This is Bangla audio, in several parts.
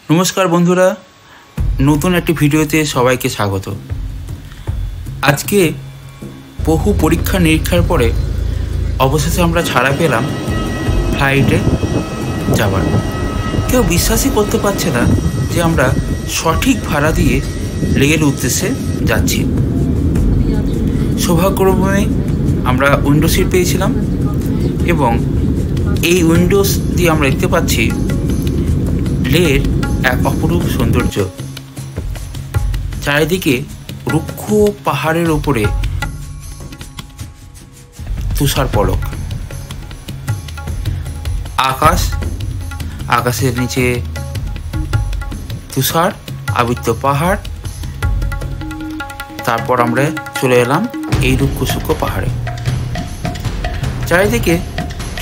নমস্কার বন্ধুরা, নতুন একটি ভিডিওতে সবাইকে স্বাগত। আজকে বহু পরীক্ষা নিরীক্ষার পরে অবশেষে আমরা ছাড়া পেলাম ফ্লাইটে যাবার। কেউ বিশ্বাসই করতে পারছে না যে আমরা সঠিক ভাড়া দিয়ে লেগের উদ্দেশ্যে যাচ্ছি। সৌভাগ্যক্রমে আমরা উইন্ডো সিট পেয়েছিলাম এবং এই উইন্ডোজ দিয়ে আমরা দেখতে পাচ্ছি লের এক অপরূপ সৌন্দর্য। চারিদিকে রুক্ষ পাহাড়ের ওপরে তুষার পলক, আকাশের নিচে তুষার আবৃত পাহাড়। তারপর আমরা চলে এলাম এই রুক্ষ সূক্ষ্ম পাহাড়ে। চারিদিকে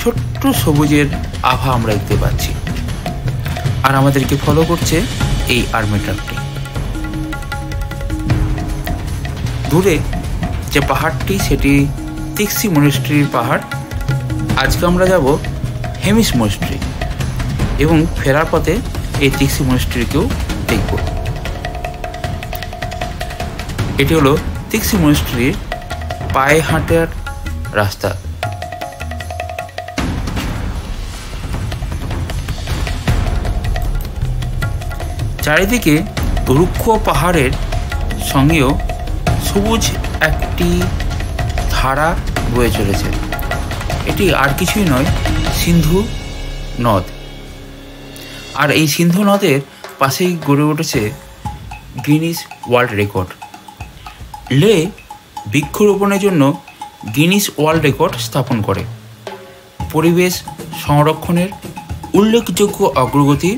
ছোট্ট সবুজের আভা আমরা দেখতে পাচ্ছি, আর আমাদেরকে ফলো করছে এই আর্মি ট্রাকটি। দূরে যে পাহাড়টি সেটি তিক্সি মনেস্ট্রির পাহাড়। আজকে আমরা যাব হেমিস মনেস্ট্রি এবং ফেরার পথে এই তিক্সি মনেস্ট্রিকেও দেখব। এটি হলো তিক্সি মনেস্ট্রির পায়ে হাঁটার রাস্তা। চারিদিকে রুক্ষ পাহাড়ের সঙ্গেও সবুজ একটি ধারা বয়ে চলেছে। এটি আর কিছুই নয়, সিন্ধু নদ। আর এই সিন্ধু নদের পাশেই গড়ে উঠেছে গিনিস ওয়ার্ল্ড রেকর্ড। লে বৃক্ষরোপণের জন্য গিনিস ওয়ার্ল্ড রেকর্ড স্থাপন করে। পরিবেশ সংরক্ষণের উল্লেখযোগ্য অগ্রগতি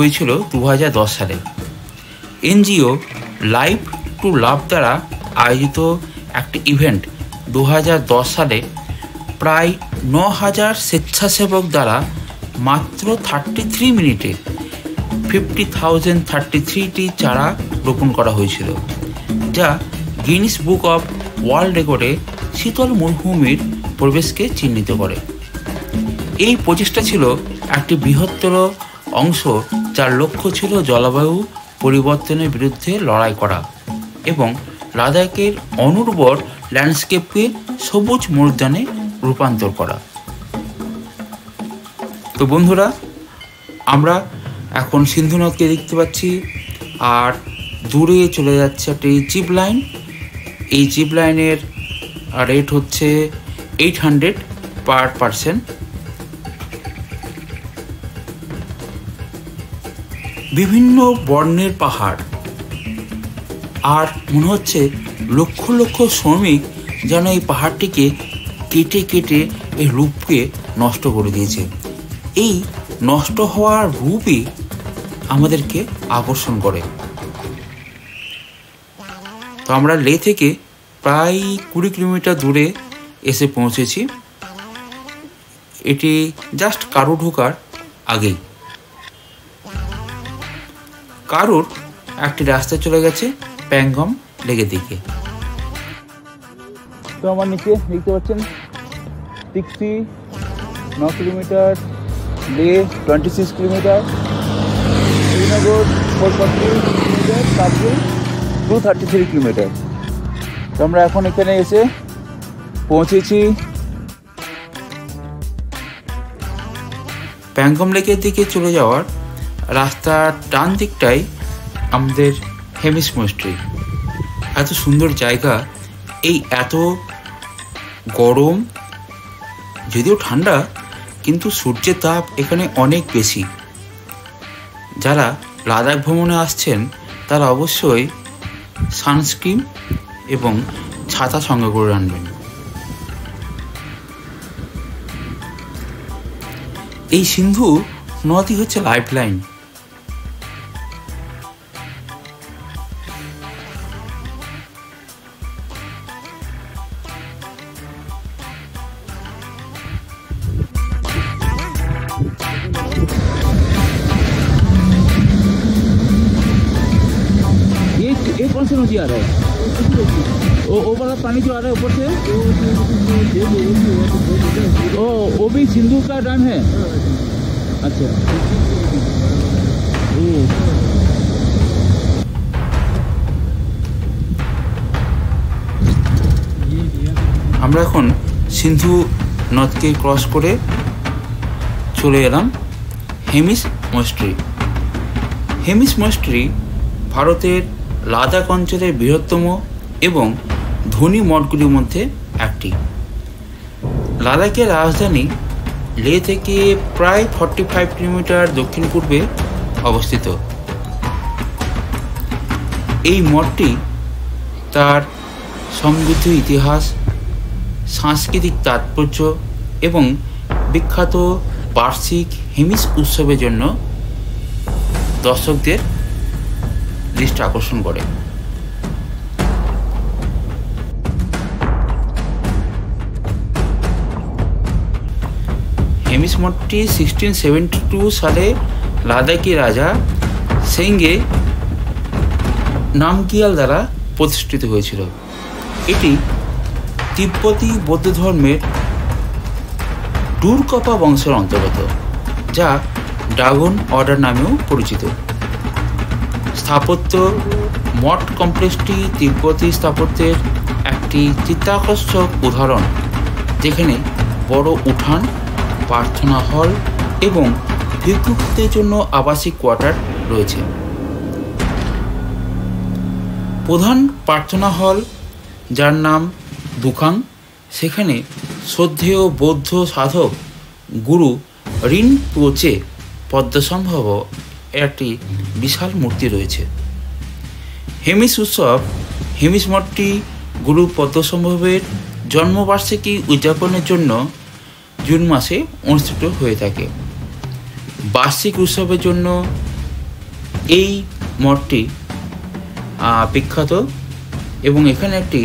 হয়েছিল 2010 সালে। এনজিও লাইফ টু লাভ দ্বারা আয়োজিত একটি ইভেন্ট 2010 সালে প্রায় 9000 স্বেচ্ছাসেবক দ্বারা মাত্র 33 মিনিটে 50,033টি চারা রোপণ করা হয়েছিল, যা গিনিস বুক অফ ওয়ার্ল্ড রেকর্ডে শীতল মরুভূমির পরিবেশকে চিহ্নিত করে। এই প্রচেষ্টা ছিল একটি বৃহত্তর অংশ, যার লক্ষ্য ছিল জলবায়ু পরিবর্তনের বিরুদ্ধে লড়াই করা এবং লাদাখের অনুর্বর ল্যান্ডস্কেপকে সবুজ ময়দানে রূপান্তর করা। তো বন্ধুরা, আমরা এখন সিন্ধু নদকে দেখতে পাচ্ছি, আর দূরে চলে যাচ্ছে একটি জিপ লাইন। এই জিপ লাইনের রেট হচ্ছে 800 পার পারসন। বিভিন্ন বর্ণের পাহাড়, আর মনে হচ্ছে লক্ষ লক্ষ শ্রমিক যেন এই পাহাড়টিকে কেটে কেটে এই রূপকে নষ্ট করে দিয়েছে। এই নষ্ট হওয়ার রূপই আমাদেরকে আকর্ষণ করে। তো আমরা লে থেকে প্রায় 20 কিলোমিটার দূরে এসে পৌঁছেছি। এটি জাস্ট কারু ঢোকার আগেই। কারুর একটি রাস্তা চলে গেছে প্যাংগম লেকের দিকে। তো আমার নিচে দেখতে পাচ্ছেন তিক্সি 9 কিলোমিটার, লে 26 kilometre, Srinagar 440 kilometre, Kargil 233 kilometre. তো আমরা এখন এখানে এসে পৌঁছেছি। প্যাংগম লেকের দিকে চলে যাওয়ার রাস্তার ডান দিকটাই আমাদের হেমিস মনেস্ট্রি। এত সুন্দর জায়গা, এই এত গরম, যদিও ঠান্ডা, কিন্তু সূর্যের তাপ এখানে অনেক বেশি। যারা লাদাখ ভ্রমণে আসছেন তারা অবশ্যই সানস্ক্রিন এবং ছাতা সঙ্গে করে আনবেন। এই সিন্ধু নদী হচ্ছে লাইফ লাইন। ये कौन सी नदी आ रहा है? वो वाला पानी जो आ रहा है ऊपर से, वो भी सिंधु का डैम है। अच्छा, আমরা এখন সিন্ধু নদকে ক্রস করে চলে এলাম হেমিস মনেস্ট্রি। হেমিস মনেস্ট্রি ভারতের লাদাখ অঞ্চলের বৃহত্তম এবং ধনী মঠগুলির মধ্যে একটি। লাদাখের রাজধানী লে থেকে প্রায় 45 কিলোমিটার দক্ষিণ পূর্বে অবস্থিত। এই মঠটি তার সমৃদ্ধ ইতিহাস, সাংস্কৃতিক তাৎপর্য এবং বিখ্যাত বার্ষিক হেমিস উৎসবের জন্য দর্শকদের দৃষ্টি আকর্ষণ করে। হেমিস মঠটি 1672 সালে লাদাখি রাজা সেঙ্গে নামগিয়াল দ্বারা প্রতিষ্ঠিত হয়েছিল। এটি তিব্বতী বৌদ্ধ ধর্মের ডুরকপা বংশের অন্তর্গত, যা ড্রাগন অর্ডার নামেও পরিচিত। স্থাপত্য মঠ কমপ্লেক্সটি তিব্বতী স্থাপত্যের একটি চিত্তাকর্ষক উদাহরণ, যেখানে বড় উঠান, প্রার্থনা হল এবং ভিক্ষুকদের জন্য আবাসিক কোয়ার্টার রয়েছে। প্রধান প্রার্থনা হল, যার নাম দুখাং, সেখানে শ্রদ্ধেয় বৌদ্ধ সাধক গুরু রিনপোচে পদ্মসম্ভব একটি বিশাল মূর্তি রয়েছে। হেমিস উৎসব হেমিস মঠটি গুরু পদ্মসম্ভবের জন্মবার্ষিকী উদযাপনের জন্য জুন মাসে অনুষ্ঠিত হয়ে থাকে। বার্ষিক উৎসবের জন্য এই মঠটি বিখ্যাত এবং এখানে একটি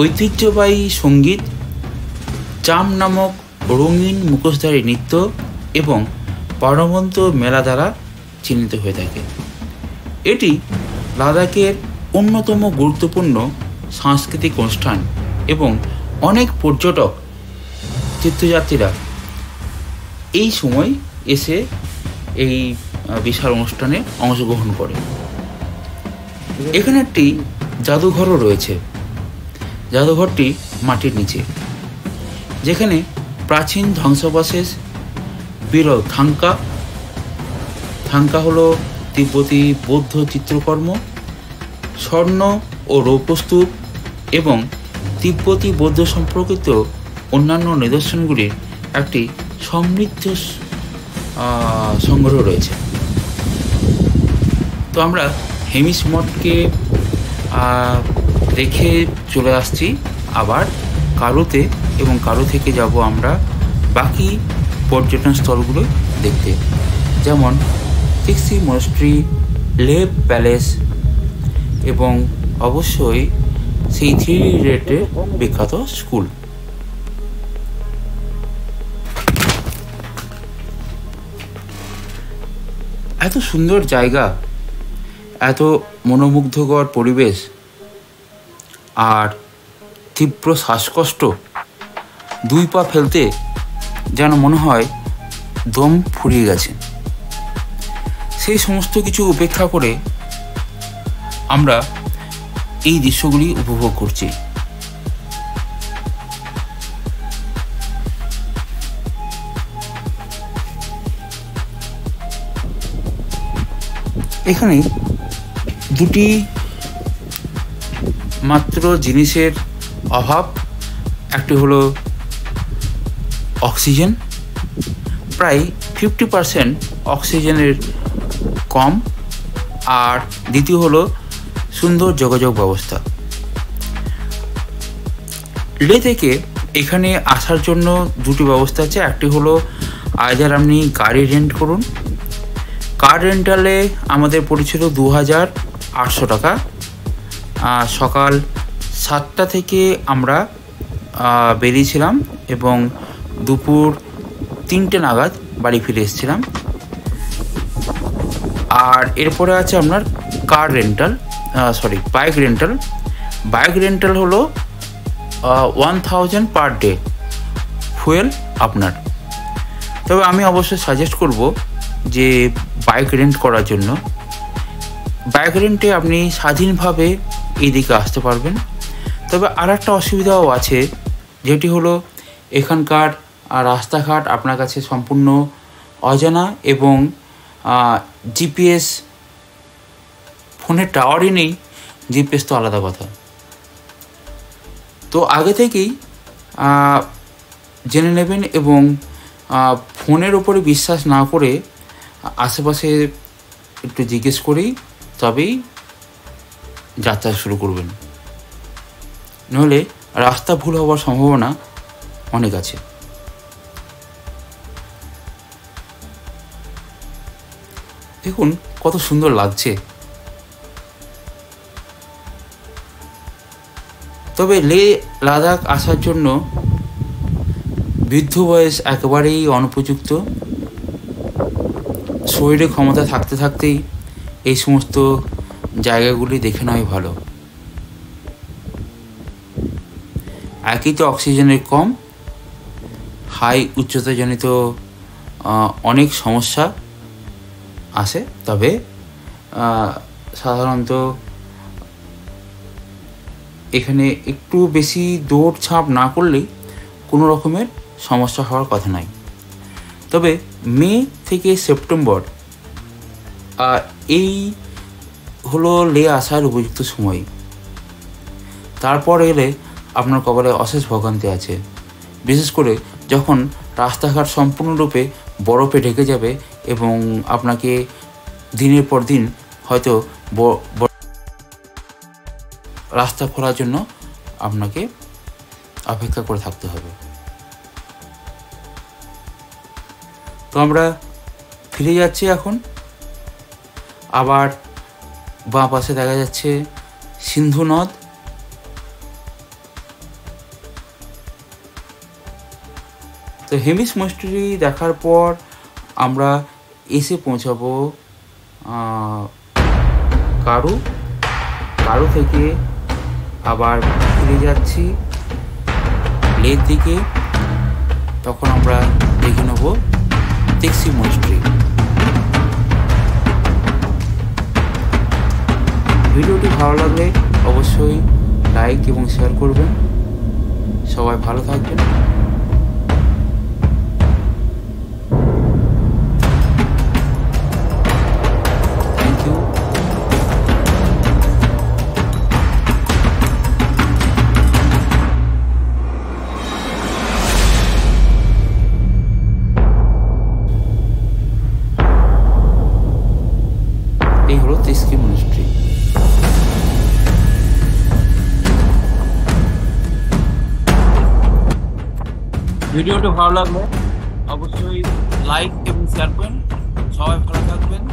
ঐতিহ্যবাহী সঙ্গীত, চাম নামক রঙিন মুখোশধারী নৃত্য এবং প্রাণবন্ত মেলা দ্বারা চিহ্নিত হয়ে থাকে। এটি লাদাখের অন্যতম গুরুত্বপূর্ণ সাংস্কৃতিক অনুষ্ঠান এবং অনেক পর্যটক তীর্থযাত্রীরা এই সময় এসে এই বিশাল অনুষ্ঠানে অংশগ্রহণ করে। এখানে একটি জাদুঘরও রয়েছে। জাদুঘরটি মাটির নিচে, যেখানে প্রাচীন ধ্বংসাবশেষ, বিরল থাঙ্কা হলো তিব্বতী বৌদ্ধ চিত্রকর্ম, স্বর্ণ ও রৌপ্যস্তূপ এবং তিব্বতী বৌদ্ধ সম্পর্কিত অন্যান্য নিদর্শনগুলির একটি সমৃদ্ধ সংগ্রহ রয়েছে। তো আমরা হেমিস মঠকে দেখে চলে আসছি আবার কারোতে, এবং কারো থেকে যাব আমরা বাকি পর্যটন স্থলগুলো দেখতে, যেমন তিক্সি মনেস্ট্রি, লেপ প্যালেস এবং অবশ্যই সেই 3 রেটের বিখ্যাত স্কুল। এত সুন্দর জায়গা, এত মনোমুগ্ধকর পরিবেশ আর তীব্র শ্বাসকষ্ট, 2 পা ফেলতে যেন মনে হয় দম ফুরিয়ে গেছে। সেই সমস্ত কিছু উপেক্ষা করে আমরা এই দৃশ্যগুলি উপভোগ করছি। এখানে 2টি মাত্র জিনিসের অভাব। একটি হলো অক্সিজেন, প্রায় 50% অক্সিজেনের কম, আর দ্বিতীয় হলো সুন্দর যোগাযোগ ব্যবস্থা। লে থেকে এখানে আসার জন্য 2টি ব্যবস্থা আছে। একটি হলো আইদার আপনি গাড়ি রেন্ট করুন। কার রেন্টালে আমাদের পড়েছিল 2800 টাকা। সকাল 7টা থেকে আমরা বেরিয়েছিলাম এবং দুপুর 3টে নাগাদ বাড়ি ফিরে এসেছিলাম। আর এরপরে আছে আপনার বাইক রেন্টাল। বাইক রেন্টাল হলো 1000 পার ডে, ফুয়েল আপনার। তবে আমি অবশ্যই সাজেস্ট করব যে বাইক রেন্ট করার জন্য। বাইক রেন্টে আপনি স্বাধীনভাবে এইদিকে আসতে পারবেন। তবে আর একটা অসুবিধাও আছে, যেটি হলো এখানকার রাস্তাঘাট আপনার কাছে সম্পূর্ণ অজানা এবং জিপিএস, ফোনের টাওয়ারই নেই, জিপিএস তো আলাদা কথা। তো আগে থেকেই জেনে নেবেন এবং ফোনের ওপরে বিশ্বাস না করে আশেপাশে একটু জিজ্ঞেস করেই তবেই যাত্রা শুরু করবেন, নইলে রাস্তা ভুল হওয়ার সম্ভাবনা অনেক আছে। দেখুন কত সুন্দর লাগছে। তবে লেহ লাদাখ আসার জন্য বৃদ্ধ বয়স একেবারেই অনুপযুক্ত। শরীরে ক্ষমতা থাকতে থাকতেই এই সমস্ত জায়গাগুলি দেখে নেওয়াই ভালো। একই তো অক্সিজেনের কম, হাই উচ্চতাজনিত অনেক সমস্যা আসে। তবে সাধারণত এখানে একটু বেশি দৌড়ঝাঁপ না করলেই কোনো রকমের সমস্যা হওয়ার কথা নয়। তবে মে থেকে সেপ্টেম্বর এই হলো লে আসার উপযুক্ত সময়। তারপর এলে আপনার কপালে অশেষ ভোগান্তি আছে, বিশেষ করে যখন রাস্তাঘাট সম্পূর্ণরূপে বরফে ঢেকে যাবে এবং আপনাকে দিনের পর দিন হয়তো রাস্তা খোলার জন্য আপনাকে অপেক্ষা করে থাকতে হবে। তো আমরা ফিরে যাচ্ছি এখন। আবার বাঁ পাশে দেখা যাচ্ছে সিন্ধু নদ। তো হেমিস মনেস্ট্রি দেখার পর আমরা এসে পৌঁছাবো কারু থেকে আবার ফিরে যাচ্ছি লের দিকে। তখন আমরা দেখে নেব তেক্সি মনেস্ট্রি। ভিডিওটি ভালো লাগলে অবশ্যই লাইক এবং শেয়ার করবেন। সবাই ভালো থাকবেন। এই হলো তেক্সি মনেস্ট্রি। ভিডিওটা ভালো লাগলে অবশ্যই লাইক এবং শেয়ার করুন। সবাই ভালো থাকবেন।